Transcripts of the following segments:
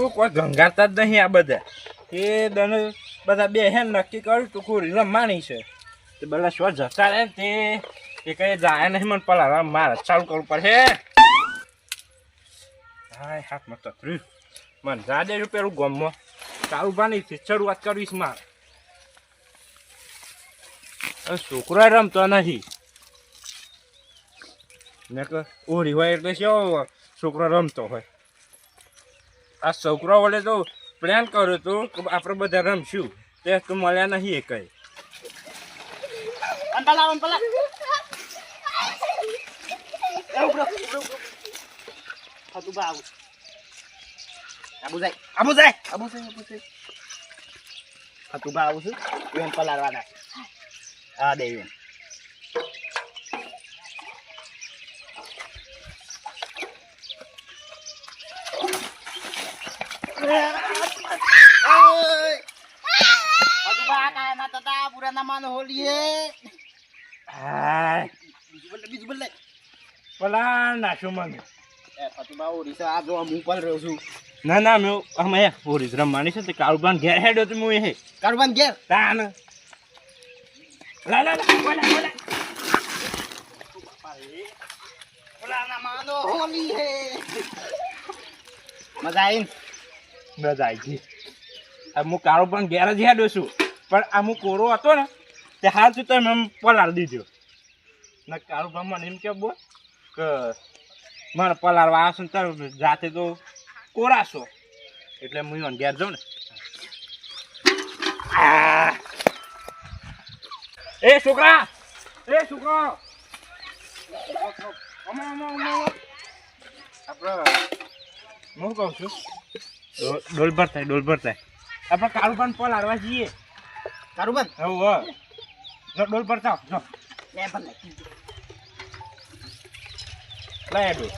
કોઈ ગંગાતા જ નહીં આ બધા એ દને બધા બે હે નક્કી કર્યું તું કોઈ રમવાની છે તે બધા શું જતા રહે તે એ કઈ જાય નહીં મને પલાળવા મારે ચાલુ કરવું પડે હાય હાથમાં તત્ર્યું મને જા દે પેલું ગમમાં ચાલુ બાની શરૂઆત કરવીશ મારે છોકરા રમતો નથી ને કે ઓરી હોય એટલે શું છોકરો રમતો હોય આ છોકરો વડે તો પ્લાન કર્યો તો કે આપણે બધા રમશું તે તો મળ્યા નહીં એ કઈ હા દે પુરાના માનો હોલીએ બીજું બોલ પલા નાખ્યો મને ફતુબા ઓરીસા આ જો હું પણ રહ્યો છું ના ના મેં અમે ઓરીસ રમવાની છે તે કાળુબાન ઘેર હેડ્યો તો હું એ કાળુબાન ઘેર તાન લા લા બોલા પુરાના માનો હોલી હે મજા આવી આ હું કાળુબાન ઘેર જ હેડ્યો છું પણ આ હું કોરો હતો ને તે હાલ છું તમે એમ પલાળ દીધો ને કાળુબા મને એમ કે બોલ કે મને પલાળવા આવશે ને તારું જાતે તો કોરાશો એટલે હું એને ઘેર જાઉં ને એ છોકરા આપણે હું કહું છું ડોલ ભરતાય આપણે કાળુબાન પલાળવા જઈએ કાળુબાન જો ડોલ ભરતા જો લે ભલે લાય ડોલ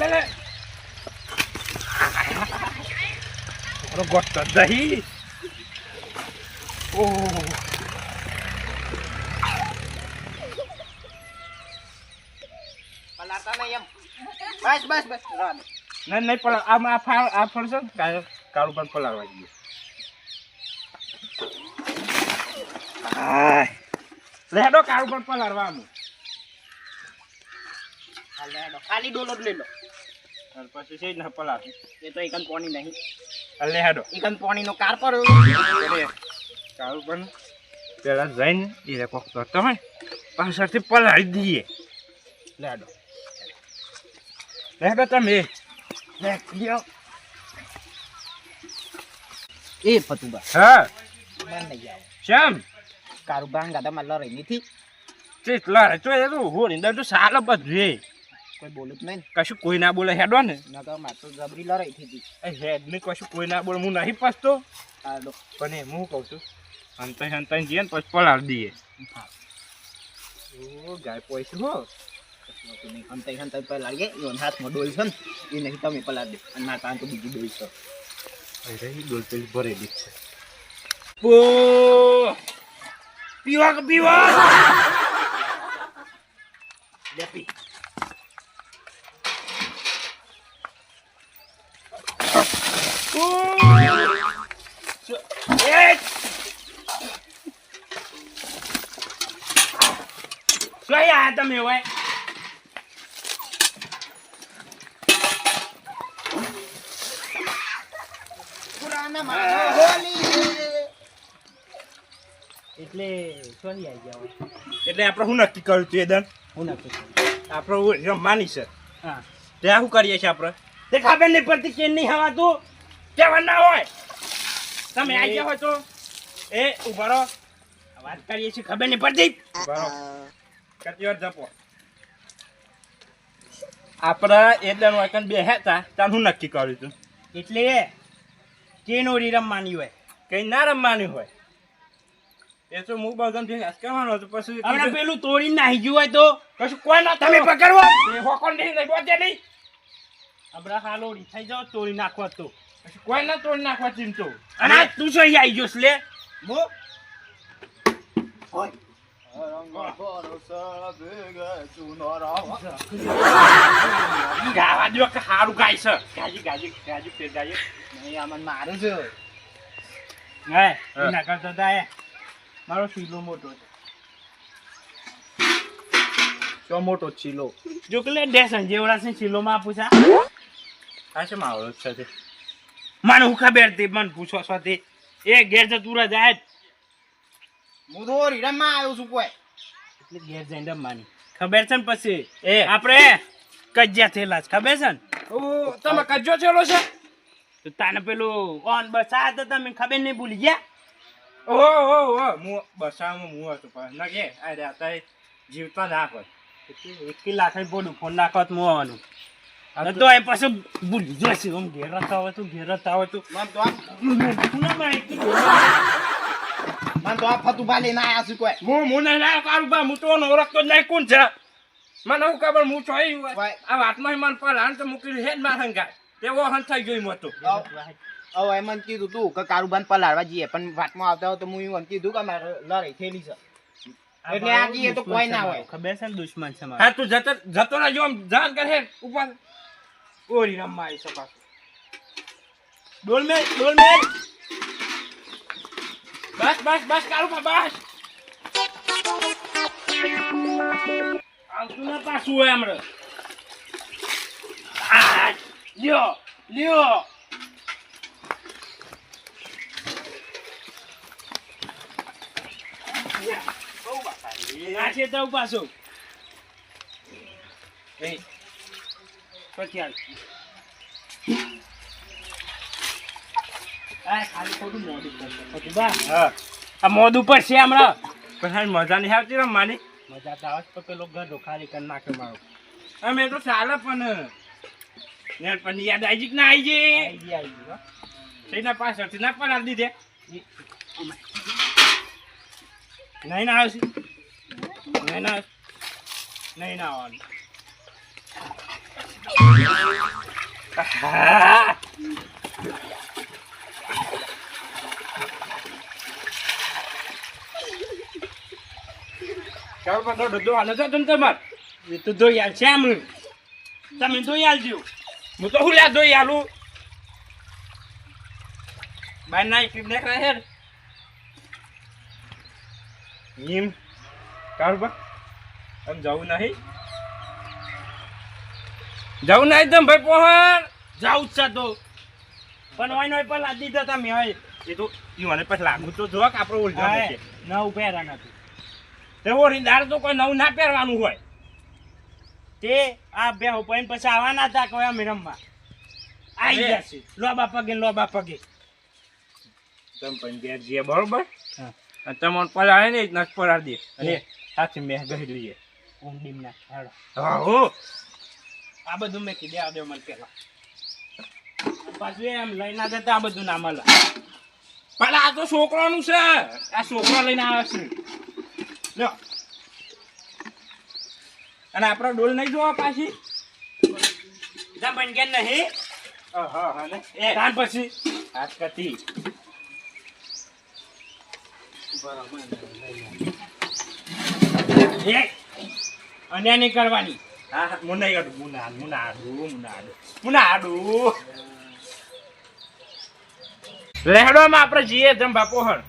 લે ગોઠતા દહીં પલાતા નહીં એમ બસ નહીં પણ આમાં આ ફરશે ને કાળુબાન પલાળવા જઈએ લેડો કાળુબાન પલાળવાનું ખાલી ડોલો જ લઈ લો પછી છે ને પલાળ એ તો એકન પાણી નહીં લેડો એકન પાણીનો કાર પર કાળુબાન પેલા જઈને એ કોક કરતો હોય પાછળથી પલાળી દઈએ લેડો તમે એ ફતુબા હા મને નહીં આવે શ્યામ કારુબાન ગાદામાં લડાઈ નથી કેટલા તો એ તો હોરી દર તો સાલ બધું કોઈ બોલું જ નહીં કશું કોઈ ના બોલે હેડો ને ના તો મારે તો જબરી લડાઈ થઈ હતી હેડ ને કશું કોઈ ના બોલે હું નહીં પાસતો હાલો પણ એ હું કહું છું હંતાઈ જઈએ ને પછી પલાળ દઈએ ગાય પોઈશું હો હંતાઈ પલાળ ગે એનો હાથમાં ડોલ છે ને એ નહીં તમે પલાળ દે અને ના તાન તો બીજી ડોલ છે અરે ડોલ પેલી ભરેલી જ છે પીવા લે પી સોયા તમે હોય પુરાના માનો હોલી એટલે સોરી આવી ગયા એટલે આપણે શું નક્કી કર્યું તું એ દન હું નક્કી આપણે રમવાની છે હા ત્યાં શું કરીએ છીએ આપણે તે ખબર નહીં પડતી કે નહીં હવા તું કેવા ના હોય તમે આવી ગયા હોય તો એ ઉભા રહો વાત કરીએ છીએ ખબર નહીં પડતી ઉભા રહો કતી વાર જપો આપણે એ દન વાકન બે હતા ત્યાં હું નક્કી કર્યું હતું એટલે કેનોરી રમવાની હોય કઈ ના રમવાની હોય એ તો હું બધાને ભેગા કરવાનો હતો પછી હમણાં પેલું તોડી નાહી ગયું હોય તો કશું કોઈ ના તમે પકડવો એ હોકોન નહીં બોજે નહીં આપણા હાલોડી થઈ જાવ તોડી નાખવા તો પછી કોઈ ના તોડી નાખવા ચીમતો અને તું શું આવી ગયો લે હું હોય ગાવા દો કે સારું ગાય છે ગાજી ફેર ગાજી નહીં આમાં મારું છે હે એના કરતા તા મારો શીલો મોટો છે તો મોટો ચીલો જોકલે ડેસન જેવડા છે શીલોમાં આપું છે આ છે મારો છે મને હું ખબર હતી મને પૂછો છો તે એ ઘેર જતું રહે જાય હું તો રીડામાં આવ્યો છું કોઈ એટલે ઘેર જઈને રમવાની ખબર છે ને પછી એ આપણે કજ્યા થયેલા છે ખબર છે ને તમે કજ્જો ચેલો છે તો તાને પેલું ઓન બસ આ તો તમે ખબર નહીં ભૂલી ગયા ઓહો હું બસામાં હું હતો પણ ના કે આ રહ્યા જીવતા ના હોય એકી લાખ બોલું ફોન નાખો તો મોવાનું તો એ પાછું ભૂલી જશે આમ ઘેર હતા હોય તો મન તો આ ફતુભા લઈને આવ્યા છું કોઈ હું નહીં લાયો કારુબા હું તો ઓળખતો જ નહીં કોણ છે મને હું ખબર હું છો આ વાતમાં મને પર હાન તો મૂકી હેડ માથન ગાય તેવો હન થઈ ગયો મતો હવે એમ કીધું તું કે કારુબાન પલાળવા જઈએ પણ વાતમાં આવતા હોય તો હું એમ કીધું કે મારે લડાઈ થયેલી છે એટલે આ જઈએ તો કોઈ ના હોય ખબર છે ને દુશ્મન છે હા તું જતો ના જો જાન કરે ઉપર ઓરી રમવા આવી સપા ડોલ મે બસ કારુબા બસ આવતું ના પાછું હોય હમણાં લ્યો આ છે તો પાછું પછી આવ ખાલી ખોટું મોડું કરતો બા હા આ મોડું પર છે હમણાં પણ હાલ મજા નહીં આવતી રમવાની મજા તો આવે તો પેલો ગઢો ખાલી કરી નાખે મારો અમે તો ચાલે પણ યાદ આવી કે ના આવી જઈ આઈડિયા તેના પાછળથી ના પણ આપી દીધે નહીં ના આવશે નહીં ના આવવાનું ચાલો પણ દોડો હાલો છો તમે તમાર એ તો ધોઈ આલ છે આમ તમે ધોઈ આલજો હું તો હું લ્યા દોઈ આલું બાય નાઈ ફીમ દેખ રહે ઈમ કારુબા આમ જવું નહીં તમ ભાઈ પોહર જાઉં જ છે તો પણ હોય નોય પણ લાદી દીધા તમે હોય એ તો ઈવાને પછી લાગુ તો જો કે આપણો ઓળખા છે નવ પહેરા નથી તે ઓરીદાર તો કોઈ નવું ના પહેરવાનું હોય તે આ બે ઉપર પછી આવવાના હતા કોઈ અમે રમવા આવી અરે. જશે લોબા પગે તમ પણ ઘેર જઈએ બરોબર હા અને તમને પલાળે ને નસ પલાળ દે અને સાથે મેં ગઈ લઈએ ઊંડીમ ના હેડો હા હો આ બધું મેં કીધે આવ્યો મને પેલા પાછું એમ લઈને જતા આ બધું ના મળે પણ આ તો છોકરાનું છે આ છોકરા લઈને આવે છે લ્યો અને આપણો ડોલ નહીં જોવા પાછી જા પણ કે નહીં હા ને એ ત્યાર પછી હાથ કતી એક અન્યાય નહીં કરવાની હા મુનાઈ આડું મુનાડું લેહડોમાં આપણે જઈએ જમ બાપો હર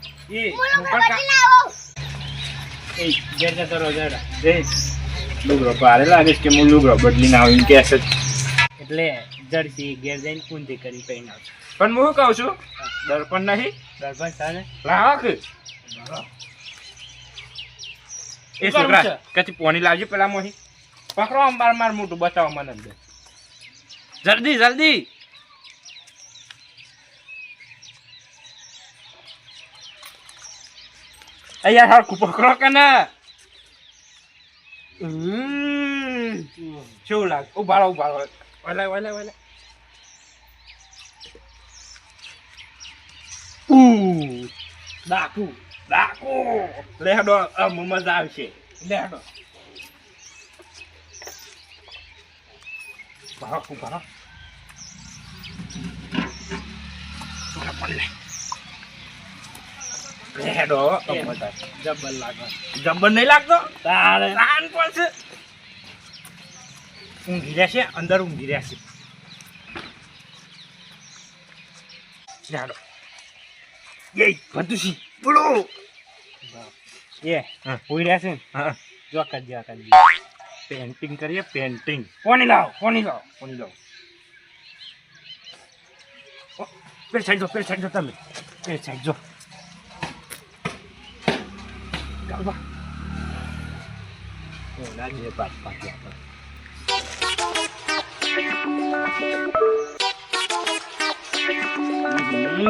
એ ઘેર જતો રહો જરા લુગડો પારે લાગે છે કે હું લુગડો બદલીને આવીને કે છે એટલે જર્સી ઘેર જઈને કુંજી કરી પહેરી આવશે પણ હું કહું છું દર્પણ નહીં દર્પણ છે ને લાવ એ શું કરવું છોકરા કથી પોણી લાવજે પેલા મોહી પકડો આમ બાર માર મોટું બતાવો મને અંદર જલ્દી અહીંયા હરખું પકડો કે ના શું લાગે ઉભાડો વાલા ડાકુ લેહડો મજા આવશે લેહડો ભાડો હેડો એ, જબર લાગે જબર નહીં લાગતો તારે રાન પણ છે ઊંઘી રહ્યા છે અંદર ઊંઘી રહ્યા છે ચાલો એ ભતુસી બોલો એ હા. હોઈ રહ્યા છે ને હા જો કરજે પેન્ટિંગ કરીએ પેન્ટિંગ કોની લાવ કોની લો પેલી સાઈડ જો તમે પેલી સાઈડ જો ગાલવા ઓલા જે પાછ આપણે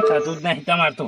થતું જ નહીં તમારે તો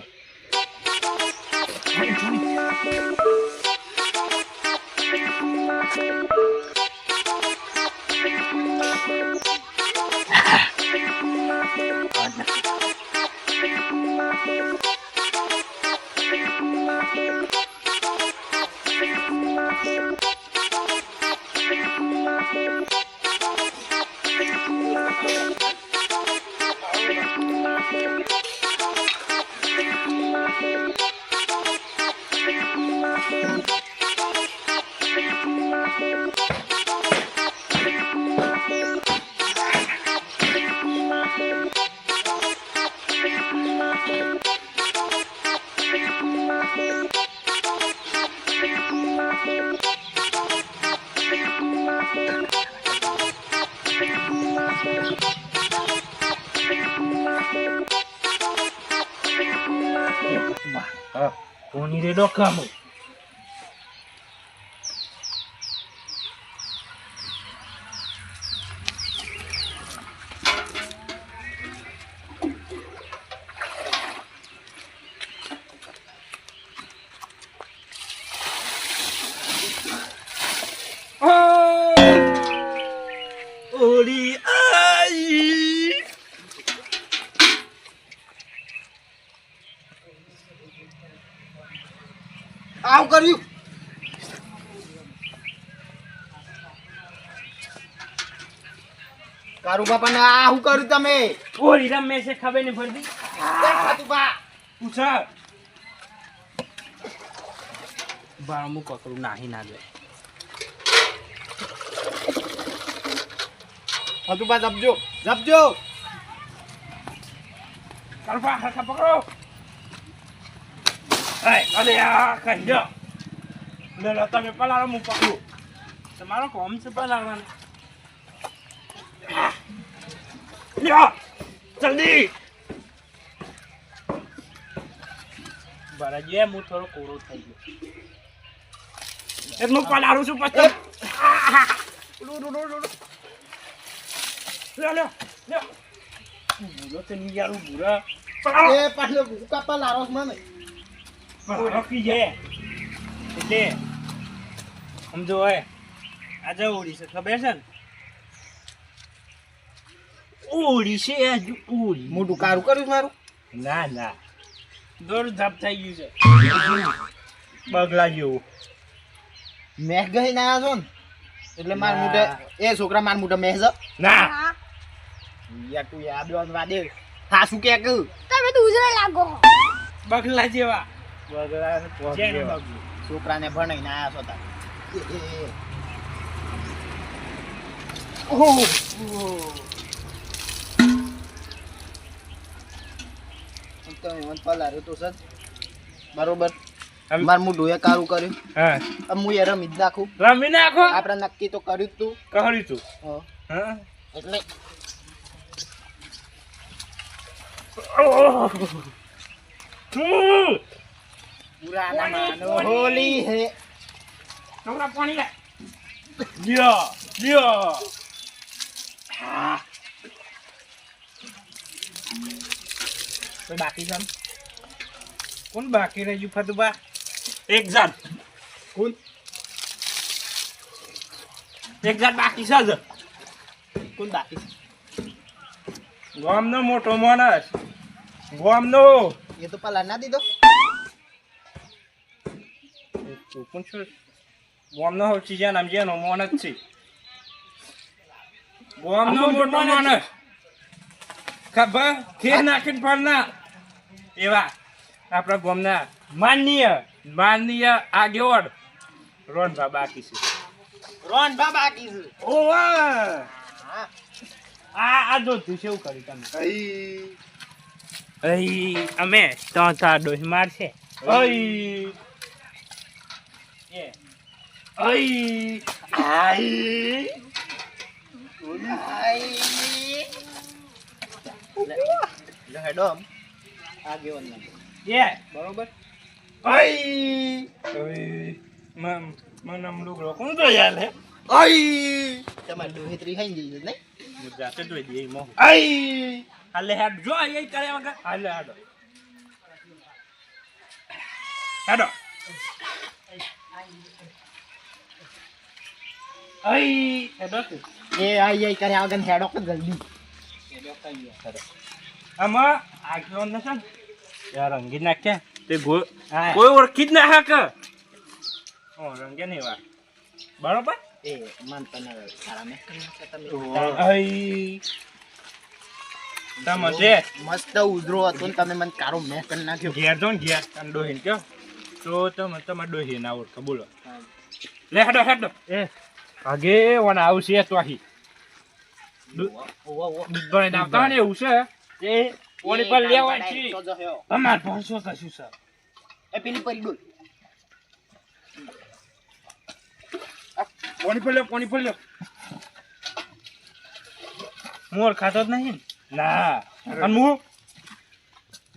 કોની રે ડોકામો ઓલી આઈ આવું કર્યું કારુ બાપાને આવું કર્યું તમે ઓરી રમે છે ખબર નહીં પડતી ખાતુબા પૂછા બાળમું કકડું નાહી ના જાય ખાતુબા જપજો કાલપા હરખા પકડો અરે આ કઈ જો લો તમે પલાળો હું પકડું તમારો કોમ છે પલાળવાનું લ્યો જલ્દી બરાજે હું થોડો કોરો થઈ ગયો એટલું પલાળું છું પછી લ્યો ભૂરો તો નહીં યાર ભૂરા એ પાછળ કાપા લારોસ મને રોકી જાય એટલે સમજો હોય આજે ઓડી છે ખબર છે ને ઓળી છે આજ ઓળી મોટું કારું કર્યું મારું ના દોર ધાપ થઈ ગયું છે બગલા જેવું મેઘ ગઈ ના છો ને એટલે માર મોઢે એ છોકરા માર મોઢે મેઘ છે ના યાર તું યાદ વાદે હા શું કે તમે તો ઉજળા લાગો બગલા જેવા બગલા ને પોસ જેને જેવા. બગલું છોકરાને ભણાઈને આયા છો તા તમે મન પલાર્યો તો સર બરોબર આમ- માર મોઢું એ કારું કર્યું હા હવે હું એ રમી જ નાખું રમી નાખો આપણે નક્કી તો કર્યું જ તું કહ્યું તું હં. હા એટલે પુરાના માનો હોલી હે છોકરા પાણી લે લ્યો તો બાકી સમ કોણ બાકી રહ્યું ફતુબા એક જાત કોણ એક જાત બાકી છે જ કોણ બાકી ગામનો મોટો માણસ ગામનો એ તો પલાર ના દીધો તું કોણ છો ગામનો સૌથી જ્યાં નામ જેનો માણસ છે ગામનો મોટો માણસ ખબર ખેર નાખીને ફરના એવા આપણા ગામના માનનીય આગેવાન રોનભા બાકી છે. રોનભા બાકી છે. ઓવા હા. આ જો તું કેવું કરી તમે અહીં. અહીં અમે ત્રણ ડોસ મારશે અહીં એ અહીં અહીં. લે હેડો આમ. આગેવાન ના. એ બરોબર. અહીં મને આમ લુગડો કોણ તો યાર હે અહીં. તમારે દોહિત્રી ખાઈ જઈ છે નહીં? હું જાતે જોઈ દઈએ મોહ અહીં. હાલે હેડ જો એ કરે વગર હાલે હેડો હેડો અહીં હેડો તું એ આઈ કરે આગળ હેડો કે જલ્દી. આમાં આગળ ને છે ને યાર રંગી નાખ્યા તે હા. કોઈ ઓળખી જ ના હાક. રંગે નહીં વાર બરોબર એ મન તને સારા મેં તમે અહીં તમે છે મસ્ત ઉધરો હતો ને તમે મને કારો મેં કરી નાખ્યો. ઘેર જો ને ઘેર તમે ડોહીને કહો તો તમે તમારે ડોહી ના ઓળખો બોલો લે હેડો હેડો એ આગે વન આવશે તો અહીં ઓવો ઓવો. દૂધ ભરાઈને આવતા હોય ને એવું છે એ ઓની પર લેવાય છે તો જો હેઓ. અમાર પાંચસો કશું છે એ પેલી પરી ડોલ. પાણી પર લ્યો મોર ખાતો જ નહીં ને ના અને હું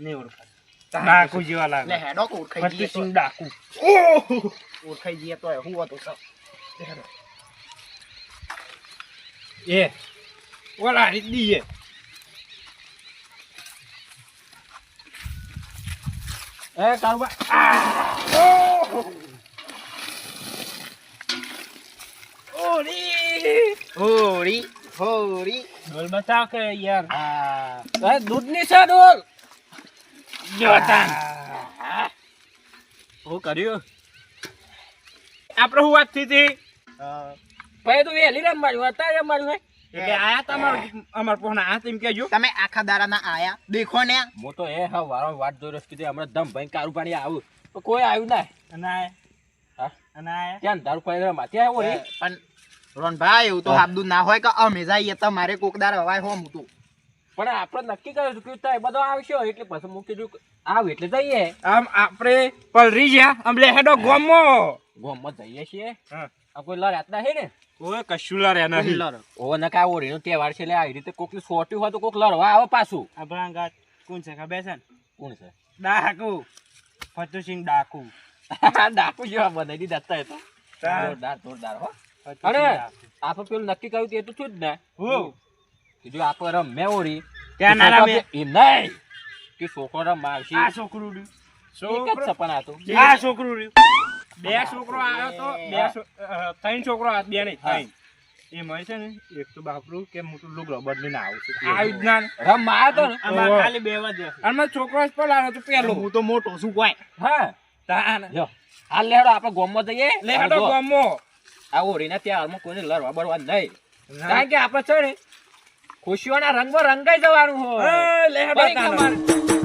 નહીં ઓળખાતો ડાકુ જેવા લે લાગે હેડો કે ઓળખાઈ જઈએ તો. પચીસ ડાકુ ઓળખાઈ જઈએ તો હું હતો સર. એ ઓલા રીત દીએ એ કારુબા હોરી હોરી. ડોલ બતાવ કે યાર આ દૂધ ની છે ડોલ જોતા હું કર્યું આપણે શું વાત થઈ હતી પછી તો વહેલી રમવાનું અત્યારે રમવાનું એટલે આયા તમારું અમાર પોહના આ તેમ કેજો તમે આખા દાડાના આયા દેખો ને. હું તો એ હા વારો વાત જોઈ રહ્યો કીધું હમણાં દમ ભાઈ કારું પાણી આવું તો કોઈ આવ્યું ના અને હા આયા ત્યાં દારૂ પાણી રમા ત્યાં આવ્યો રે પણ રોનભાઈ એવું તો હાબદું ના હોય કે અમે જઈએ તમારે કોકદાર હવાય હોમ હતું. પણ આપણે નક્કી કર્યું હતું કે બધો આવશે એટલે પછી હું કીધું આવ એટલે જઈએ આમ આપણે પલરી ગયા આમ લે હેડો ગોમો ગોમમાં જઈએ છીએ હા આ કોઈ લડ આતના હે ને કોઈ કશું લડ્યા નથી ઓ ન કાય ઓરીનો તહેવાર છે એટલે આવી રીતે કોકની સોટ્યું હોય તો કોક લડવા આવે પાછું આપણા ગાત કોણ છે ખબર છે ને કોણ છે ડાકુ ફતુસિંહ ડાકુ ડાકુ જેવા બનાવી દીધા હતા એ તો જોરદાર જોરદાર હો અરે આપણે પેલું નક્કી કર્યું તે તો છું જ ને હું કીધું આપણે રમે ઓરી ત્યાં ના રમે. એમ નહીં કે છોકરો રમવા આવશે આ છોકરું રહ્યું એક જ સપન હતું આ છોકરું રહ્યું બે છોકરો આવ્યો તો ત્રણ છોકરો આવ્યા, બે નહીં ત્રણ એ મળે છે ને એક તો બાપરું કે મોટું લુગડો બદલીને આવું છું આવ્યું જ ના ને. રમવા આવ્યો તો ને આમાં ખાલી બે જ છે. અને મારો છોકરો જ પેલા હતો પેલો હું તો મોટો શું કોઈ. હા તાન જો હાલ લેડો આપણે ગોમમાં જઈએ લે હેડો ગોમો આ ઓરીના તહેવારમાં કોઈને લડવા બળવા નહીં કારણ કે આપણે છે ને ખુશીઓના રંગમાં રંગાઈ જવાનું હોય એ લે હેડો ભાઈ તાન. તમારે